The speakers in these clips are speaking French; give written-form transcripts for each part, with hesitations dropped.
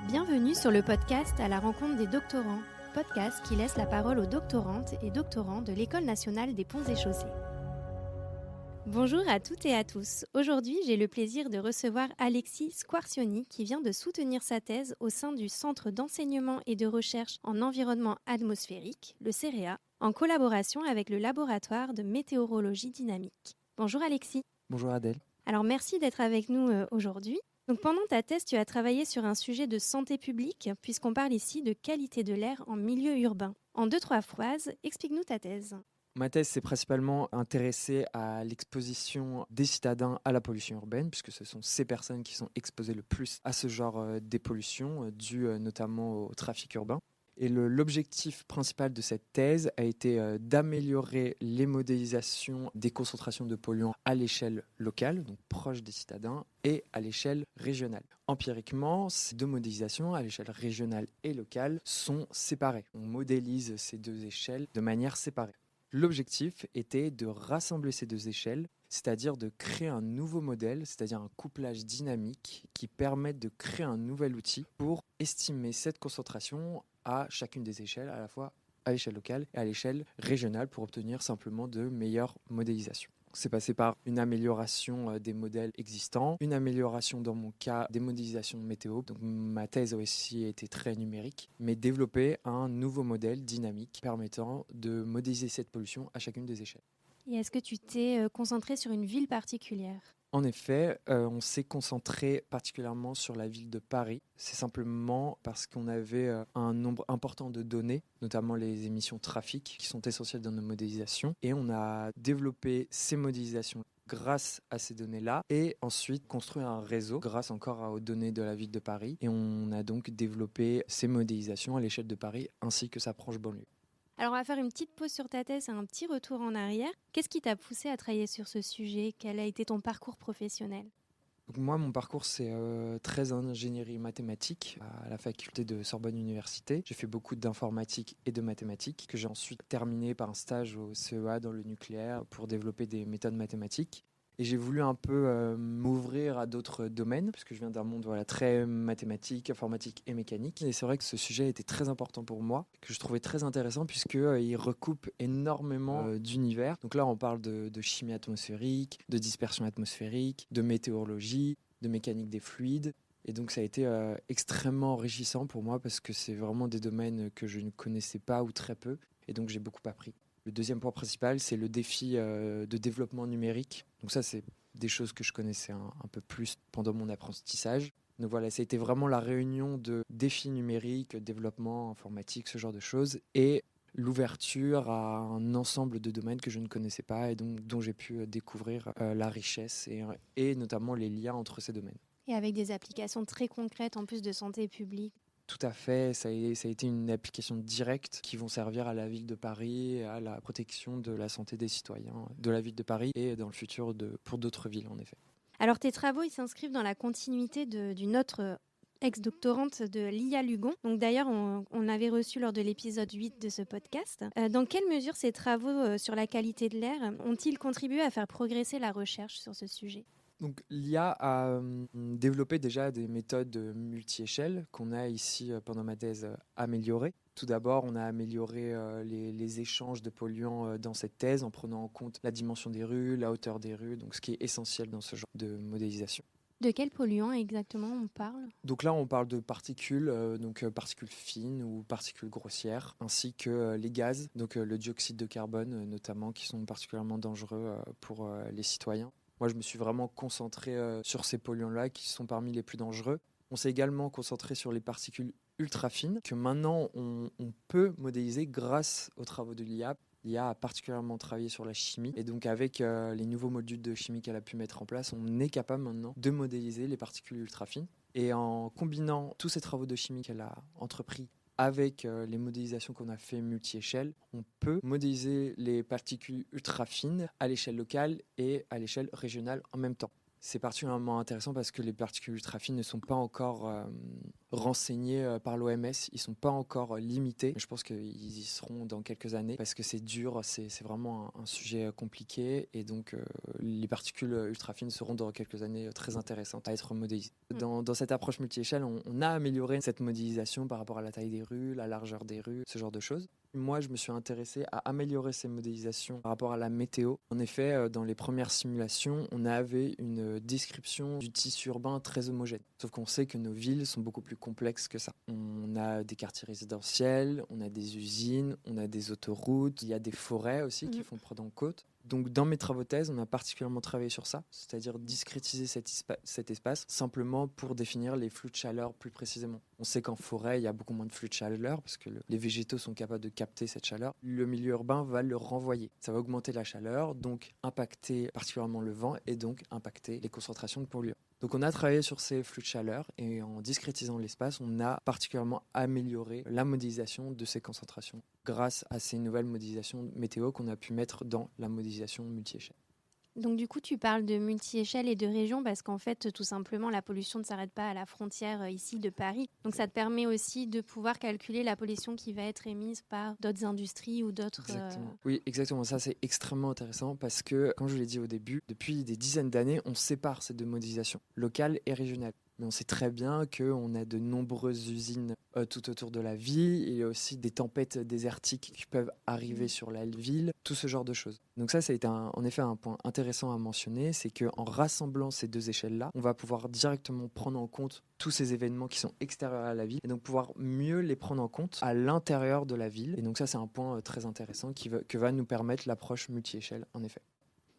Bienvenue sur le podcast à la rencontre des doctorants, podcast qui laisse la parole aux doctorantes et doctorants de l'École nationale des ponts et chaussées. Bonjour à toutes et à tous. Aujourd'hui, j'ai le plaisir de recevoir Alexis Squarcioni qui vient de soutenir sa thèse au sein du Centre d'enseignement et de recherche en environnement atmosphérique, le CEREA, en collaboration avec le laboratoire de météorologie dynamique. Bonjour Alexis. Bonjour Adèle. Alors merci d'être avec nous aujourd'hui. Donc pendant ta thèse, tu as travaillé sur un sujet de santé publique, puisqu'on parle ici de qualité de l'air en milieu urbain. En 2-3 phrases, explique-nous ta thèse. Ma thèse s'est principalement intéressée à l'exposition des citadins à la pollution urbaine, puisque ce sont ces personnes qui sont exposées le plus à ce genre de pollution, dues notamment au trafic urbain. Et l'objectif principal de cette thèse a été d'améliorer les modélisations des concentrations de polluants à l'échelle locale, donc proche des citadins, et à l'échelle régionale. Empiriquement, ces deux modélisations, à l'échelle régionale et locale, sont séparées. On modélise ces deux échelles de manière séparée. L'objectif était de rassembler ces deux échelles, c'est-à-dire de créer un nouveau modèle, c'est-à-dire un couplage dynamique qui permette de créer un nouvel outil pour estimer cette concentration à chacune des échelles, à la fois à l'échelle locale et à l'échelle régionale, pour obtenir simplement de meilleures modélisations. C'est passé par une amélioration des modèles existants, une amélioration dans mon cas des modélisations météo. Donc ma thèse a aussi été très numérique, mais développer un nouveau modèle dynamique permettant de modéliser cette pollution à chacune des échelles. Et est-ce que tu t'es concentré sur une ville particulière ? En effet, on s'est concentré particulièrement sur la ville de Paris. C'est simplement parce qu'on avait un nombre important de données, notamment les émissions trafic, qui sont essentielles dans nos modélisations. Et on a développé ces modélisations grâce à ces données-là, et ensuite construit un réseau grâce encore aux données de la ville de Paris. Et on a donc développé ces modélisations à l'échelle de Paris, ainsi que sa proche banlieue. Alors on va faire une petite pause sur ta thèse et un petit retour en arrière. Qu'est-ce qui t'a poussé à travailler sur ce sujet ? Quel a été ton parcours professionnel ? Donc moi, mon parcours, c'est 13 ans d'ingénierie mathématique à la faculté de Sorbonne Université. J'ai fait beaucoup d'informatique et de mathématiques, que j'ai ensuite terminé par un stage au CEA dans le nucléaire pour développer des méthodes mathématiques. Et j'ai voulu un peu m'ouvrir à d'autres domaines, parce que je viens d'un monde très mathématique, informatique et mécanique. Et c'est vrai que ce sujet était très important pour moi, que je trouvais très intéressant, puisqu'il recoupe énormément d'univers. Donc là, on parle de chimie atmosphérique, de dispersion atmosphérique, de météorologie, de mécanique des fluides. Et donc ça a été extrêmement enrichissant pour moi, parce que c'est vraiment des domaines que je ne connaissais pas ou très peu. Et donc j'ai beaucoup appris. Le deuxième point principal, c'est le défi de développement numérique. Donc ça, c'est des choses que je connaissais un peu plus pendant mon apprentissage. Donc voilà, ça a été vraiment la réunion de défis numériques, développement informatique, ce genre de choses, et l'ouverture à un ensemble de domaines que je ne connaissais pas et donc, dont j'ai pu découvrir la richesse et notamment les liens entre ces domaines. Et avec des applications très concrètes en plus de santé publique. Tout à fait, ça a été une application directe qui vont servir à la ville de Paris, à la protection de la santé des citoyens de la ville de Paris et dans le futur pour d'autres villes en effet. Alors tes travaux ils s'inscrivent dans la continuité d'une autre ex-doctorante de Lia Lugon. Donc d'ailleurs, on avait reçu lors de l'épisode 8 de ce podcast. Dans quelle mesure ces travaux sur la qualité de l'air ont-ils contribué à faire progresser la recherche sur ce sujet ? Donc l'IA a développé déjà des méthodes multi-échelles qu'on a ici pendant ma thèse améliorées. Tout d'abord, on a amélioré les échanges de polluants dans cette thèse en prenant en compte la dimension des rues, la hauteur des rues, donc ce qui est essentiel dans ce genre de modélisation. De quels polluants exactement on parle ? Donc là, on parle de particules, particules fines ou particules grossières, ainsi que les gaz, donc le dioxyde de carbone notamment, qui sont particulièrement dangereux pour les citoyens. Moi, je me suis vraiment concentré sur ces polluants-là qui sont parmi les plus dangereux. On s'est également concentré sur les particules ultra fines que maintenant on peut modéliser grâce aux travaux de l'IA. L'IA a particulièrement travaillé sur la chimie et donc avec les nouveaux modules de chimie qu'elle a pu mettre en place, on est capable maintenant de modéliser les particules ultra fines. Et en combinant tous ces travaux de chimie qu'elle a entrepris avec les modélisations qu'on a fait multi-échelle, on peut modéliser les particules ultra fines à l'échelle locale et à l'échelle régionale en même temps. C'est particulièrement intéressant parce que les particules ultra fines ne sont pas encore renseignés par l'OMS. Ils ne sont pas encore limités. Je pense qu'ils y seront dans quelques années parce que c'est dur, c'est vraiment un sujet compliqué. Et donc, les particules ultra fines seront dans quelques années très intéressantes à être modélisées. Dans cette approche multi-échelle, on a amélioré cette modélisation par rapport à la taille des rues, la largeur des rues, ce genre de choses. Moi, je me suis intéressé à améliorer ces modélisations par rapport à la météo. En effet, dans les premières simulations, on avait une description du tissu urbain très homogène. Sauf qu'on sait que nos villes sont beaucoup plus complexes que ça. On a des quartiers résidentiels, on a des usines, on a des autoroutes, il y a des forêts aussi qui font prendre en côte. Donc dans mes travaux de thèse, on a particulièrement travaillé sur ça, c'est-à-dire discrétiser cet espace simplement pour définir les flux de chaleur plus précisément. On sait qu'en forêt, il y a beaucoup moins de flux de chaleur parce que les végétaux sont capables de capter cette chaleur. Le milieu urbain va le renvoyer. Ça va augmenter la chaleur, donc impacter particulièrement le vent et donc impacter les concentrations de polluants. Donc on a travaillé sur ces flux de chaleur et en discrétisant l'espace, on a particulièrement amélioré la modélisation de ces concentrations grâce à ces nouvelles modélisations météo qu'on a pu mettre dans la modélisation multi-échelle. Donc du coup, tu parles de multi-échelle et de région parce qu'en fait, tout simplement, la pollution ne s'arrête pas à la frontière ici de Paris. Donc ça te permet aussi de pouvoir calculer la pollution qui va être émise par d'autres industries ou d'autres... Exactement. Oui, exactement. Ça, c'est extrêmement intéressant parce que, comme je l'ai dit au début, depuis des dizaines d'années, on sépare ces deux modélisations, locale et régionale. Mais on sait très bien qu'on a de nombreuses usines tout autour de la ville. Il y a aussi des tempêtes désertiques qui peuvent arriver sur la ville, tout ce genre de choses. Donc ça a été en effet un point intéressant à mentionner, c'est qu'en rassemblant ces deux échelles-là, on va pouvoir directement prendre en compte tous ces événements qui sont extérieurs à la ville et donc pouvoir mieux les prendre en compte à l'intérieur de la ville. Et donc ça, c'est un point très intéressant que va nous permettre l'approche multi-échelle, en effet.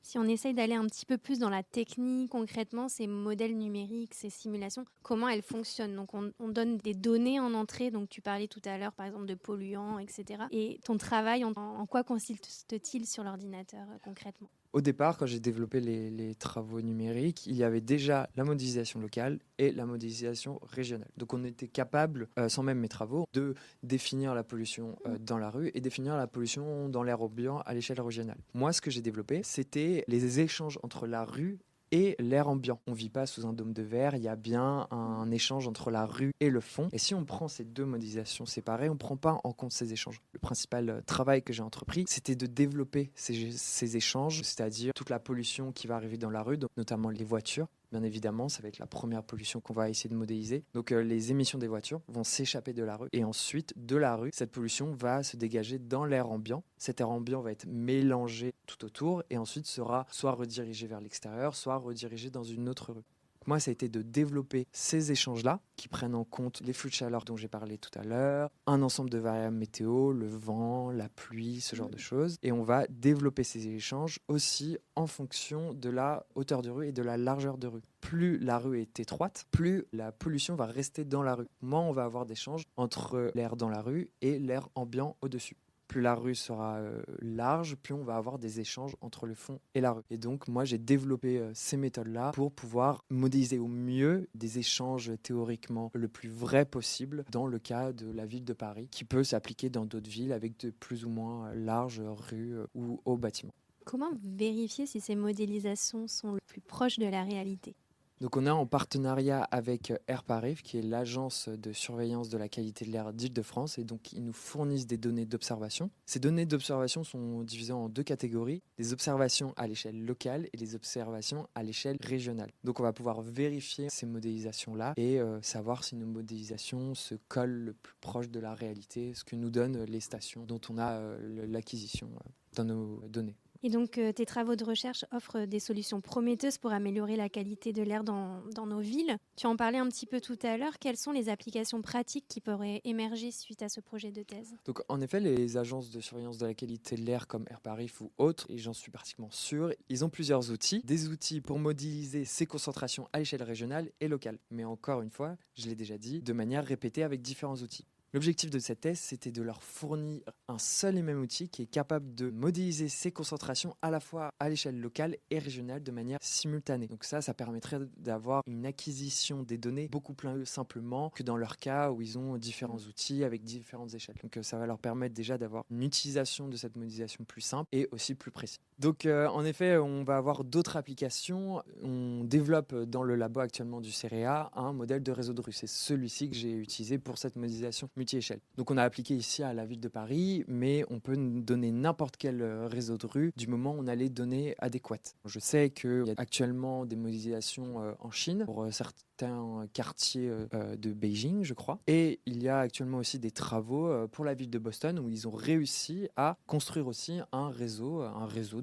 Si on essaye d'aller un petit peu plus dans la technique, concrètement, ces modèles numériques, ces simulations, comment elles fonctionnent? Donc, on donne des données en entrée. Donc, tu parlais tout à l'heure, par exemple, de polluants, etc. Et ton travail, en quoi consiste-t-il sur l'ordinateur concrètement? Au départ, quand j'ai développé les travaux numériques, il y avait déjà la modélisation locale et la modélisation régionale. Donc on était capable, sans même mes travaux, de définir la pollution dans la rue et définir la pollution dans l'air ambiant à l'échelle régionale. Moi, ce que j'ai développé, c'était les échanges entre la rue et l'air ambiant. On ne vit pas sous un dôme de verre, il y a bien un échange entre la rue et le fond. Et si on prend ces deux modélisations séparées, on ne prend pas en compte ces échanges. Le principal travail que j'ai entrepris, c'était de développer ces échanges, c'est-à-dire toute la pollution qui va arriver dans la rue, donc notamment les voitures. Bien évidemment, ça va être la première pollution qu'on va essayer de modéliser. Donc les émissions des voitures vont s'échapper de la rue. Et ensuite, de la rue, cette pollution va se dégager dans l'air ambiant. Cet air ambiant va être mélangé tout autour et ensuite sera soit redirigé vers l'extérieur, soit redirigé dans une autre rue. Moi, ça a été de développer ces échanges-là qui prennent en compte les flux de chaleur dont j'ai parlé tout à l'heure, un ensemble de variables météo, le vent, la pluie, ce genre de choses. Et on va développer ces échanges aussi en fonction de la hauteur de rue et de la largeur de rue. Plus la rue est étroite, plus la pollution va rester dans la rue. Moins on va avoir d'échanges entre l'air dans la rue et l'air ambiant au-dessus. Plus la rue sera large, plus on va avoir des échanges entre le fond et la rue. Et donc, moi, j'ai développé ces méthodes-là pour pouvoir modéliser au mieux des échanges théoriquement le plus vrai possible dans le cas de la ville de Paris, qui peut s'appliquer dans d'autres villes avec de plus ou moins larges rues ou hauts bâtiments. Comment vérifier si ces modélisations sont le plus proches de la réalité? Donc on est en partenariat avec Air Paris, qui est l'agence de surveillance de la qualité de l'air d'Île-de-France, et donc ils nous fournissent des données d'observation. Ces données d'observation sont divisées en deux catégories, les observations à l'échelle locale et les observations à l'échelle régionale. Donc on va pouvoir vérifier ces modélisations-là et savoir si nos modélisations se collent le plus proche de la réalité, ce que nous donnent les stations dont on a l'acquisition dans nos données. Et donc, tes travaux de recherche offrent des solutions prometteuses pour améliorer la qualité de l'air dans nos villes. Tu en parlais un petit peu tout à l'heure. Quelles sont les applications pratiques qui pourraient émerger suite à ce projet de thèse? Donc, en effet, les agences de surveillance de la qualité de l'air comme Air Paris ou autres, et j'en suis pratiquement sûr, ils ont plusieurs outils. Des outils pour modéliser ces concentrations à l'échelle régionale et locale. Mais encore une fois, je l'ai déjà dit, de manière répétée avec différents outils. L'objectif de cette thèse, c'était de leur fournir un seul et même outil qui est capable de modéliser ces concentrations à la fois à l'échelle locale et régionale de manière simultanée. Donc ça permettrait d'avoir une acquisition des données beaucoup plus simplement que dans leur cas où ils ont différents outils avec différentes échelles. Donc ça va leur permettre déjà d'avoir une utilisation de cette modélisation plus simple et aussi plus précise. Donc en effet, on va avoir d'autres applications. On développe dans le labo actuellement du CEREA un modèle de réseau de rue. C'est celui-ci que j'ai utilisé pour cette modélisation multi-échelle. Donc on a appliqué ici à la ville de Paris, mais on peut donner n'importe quel réseau de rue du moment où on a les données adéquates. Je sais qu'il y a actuellement des modélisations en Chine pour certains quartiers de Beijing, je crois. Et il y a actuellement aussi des travaux pour la ville de Boston où ils ont réussi à construire aussi un réseau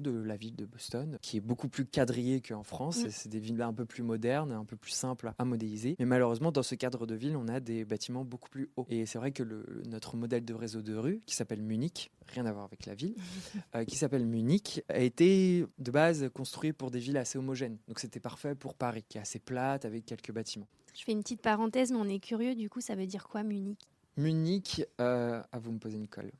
de la ville de Boston qui est beaucoup plus quadrillé qu'en France. C'est des villes un peu plus modernes, un peu plus simples à modéliser. Mais malheureusement, dans ce cadre de ville, on a des bâtiments beaucoup plus hauts. Et c'est vrai que notre modèle de réseau de rue, qui s'appelle Munich, rien à voir avec la ville, qui s'appelle Munich, a été de base construit pour des villes assez homogènes. Donc c'était parfait pour Paris, qui est assez plate avec quelques bâtiments. Je fais une petite parenthèse, mais on est curieux, du coup, ça veut dire quoi, Munich ? Munich, vous me posez une colle.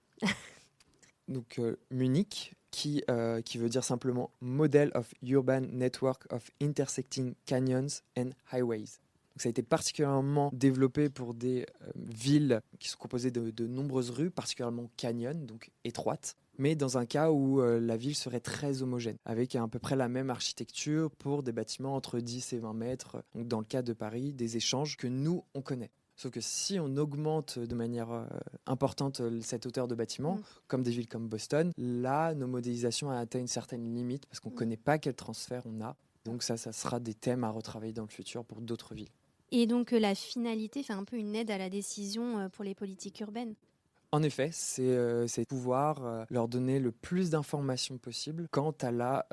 Donc Munich, qui veut dire simplement Model of Urban Network of Intersecting Canyons and Highways. Donc, ça a été particulièrement développé pour des villes qui sont composées de nombreuses rues, particulièrement canyons, donc étroites, mais dans un cas où la ville serait très homogène, avec à peu près la même architecture pour des bâtiments entre 10 et 20 mètres, donc dans le cas de Paris, des échanges que nous, on connaît. Sauf que si on augmente de manière importante cette hauteur de bâtiment, comme des villes comme Boston, là, nos modélisations atteignent une certaine limite parce qu'on ne connaît pas quel transfert on a. Donc ça sera des thèmes à retravailler dans le futur pour d'autres villes. Et donc la finalité fait un peu une aide à la décision pour les politiques urbaines. En effet, c'est pouvoir leur donner le plus d'informations possible quant à la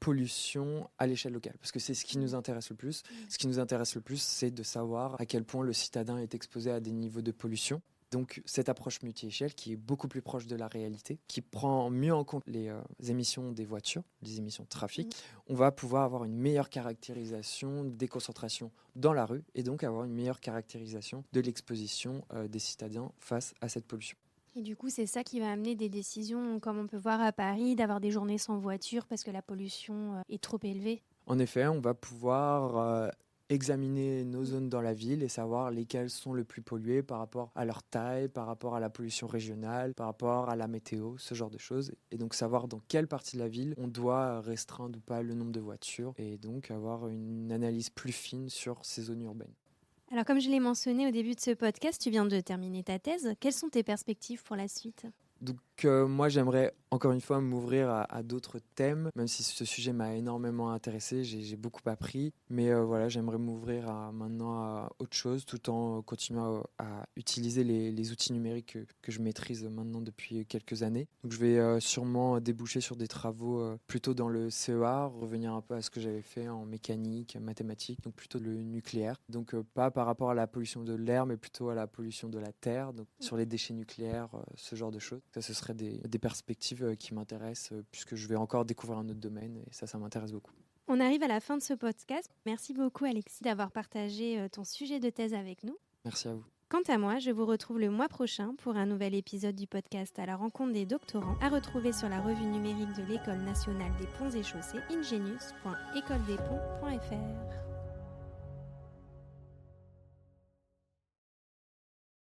pollution à l'échelle locale. Parce que c'est ce qui nous intéresse le plus. Ce qui nous intéresse le plus, c'est de savoir à quel point le citadin est exposé à des niveaux de pollution. Donc cette approche multi-échelle qui est beaucoup plus proche de la réalité, qui prend mieux en compte les émissions des voitures, les émissions de trafic, on va pouvoir avoir une meilleure caractérisation des concentrations dans la rue et donc avoir une meilleure caractérisation de l'exposition des citadins face à cette pollution. Et du coup, c'est ça qui va amener des décisions, comme on peut voir à Paris, d'avoir des journées sans voiture parce que la pollution est trop élevée. En effet, on va pouvoir examiner nos zones dans la ville et savoir lesquelles sont le plus polluées par rapport à leur taille, par rapport à la pollution régionale, par rapport à la météo, ce genre de choses. Et donc savoir dans quelle partie de la ville on doit restreindre ou pas le nombre de voitures et donc avoir une analyse plus fine sur ces zones urbaines. Alors comme je l'ai mentionné au début de ce podcast, tu viens de terminer ta thèse. Quelles sont tes perspectives pour la suite ? Donc moi j'aimerais encore une fois m'ouvrir à d'autres thèmes, même si ce sujet m'a énormément intéressé, j'ai beaucoup appris, mais voilà, j'aimerais m'ouvrir maintenant à autre chose tout en continuant à utiliser les outils numériques que je maîtrise maintenant depuis quelques années. Donc je vais sûrement déboucher sur des travaux plutôt dans le CEA, revenir un peu à ce que j'avais fait en mécanique, mathématiques, donc plutôt le nucléaire. Donc pas par rapport à la pollution de l'air, mais plutôt à la pollution de la terre, donc sur les déchets nucléaires, ce genre de choses. Ça, ce serait des perspectives qui m'intéressent puisque je vais encore découvrir un autre domaine et ça m'intéresse beaucoup. On arrive à la fin de ce podcast. Merci beaucoup Alexis d'avoir partagé ton sujet de thèse avec nous. Merci à vous. Quant à moi, je vous retrouve le mois prochain pour un nouvel épisode du podcast à la rencontre des doctorants, à retrouver sur la revue numérique de l'École nationale des ponts et chaussées ingenius.écoledesponts.fr.